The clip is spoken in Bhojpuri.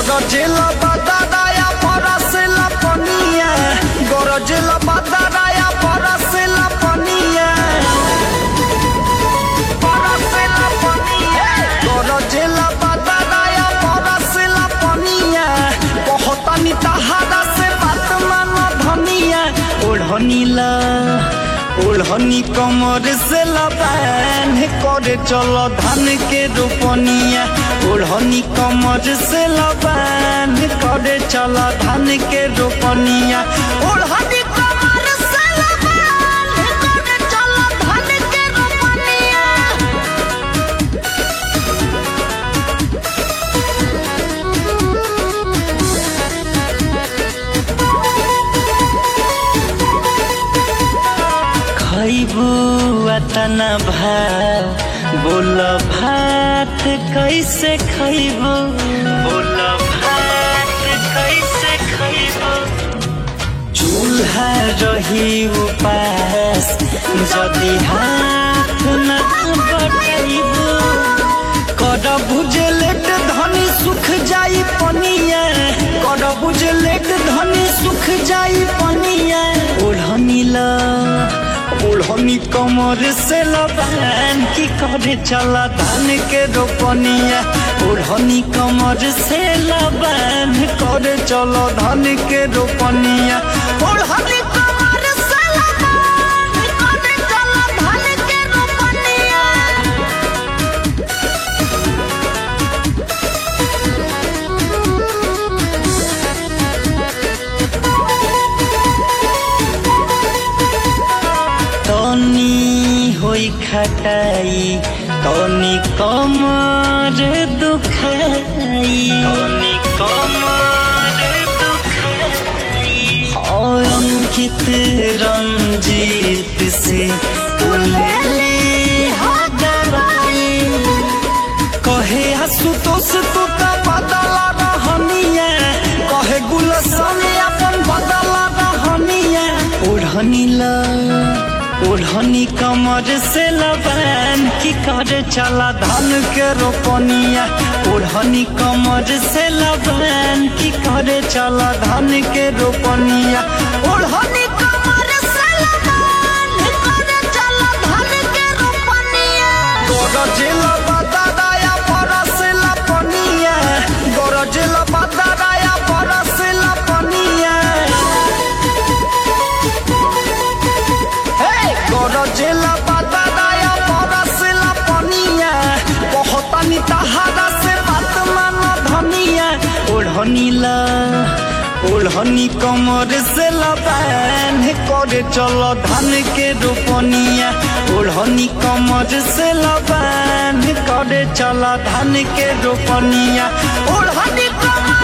गरजेला बदराया परसेला पनिया गरजेला बदराया परसेला पनिया गरजेला बदराया परसेला पनिया कहतानी तहारा से बात माना धनिया ओढ़नी कमर से लबान करे चलो धान के रोपनिया ओढ़नी कमर से लबान करे चलो धान के रोपनिया ओढ़नी कमर से लबान करे चलो धान के रोपनिया। खैबू अतना भात बोल भात कैसे खैबू बोल भात कैसे खैबू चूल्हा रही उपास जदि हाथ न बटैबू कर बुझे लेट धनी सुख जाई पनिया कर बुझे लेट धनी सुख जाई पनिया ओढ़नी कमर से लबान की करे चला धान के रोपनिया ओढ़नी कमर से लबान करे चलो धान के रोपनिया ओढ़नी कमर से लबान करे चलो धान के रोपनिया। तनी होई खटाई तनी कमर दुखाई तनी कमर दुखाई अंकित रंजीत से ले दवाई कहे आशुतोष तू का बदला रहनिया कहे गुलशन अपन बदला रहनिया ओढ़नी कमर से लबान की करे चला धान के रोपनिया ओढ़नी कमर से लबान की करे चला धान के रोपनिया ओढ़नी कमर से लबान करे चला धान के रोपनिया गरजेला बदराया परसेला पनिया गरजेला बदराया परसेला पनिया गरजेला बदराया परसेला पनिया कहतानी तहारा से बात माना धनिया ओढ़नी कमर से लबान करे चलो धान के रोपनिया ओढ़नी कमर से लबान करे चलो धान के रोपनिया ओढ़नी कमर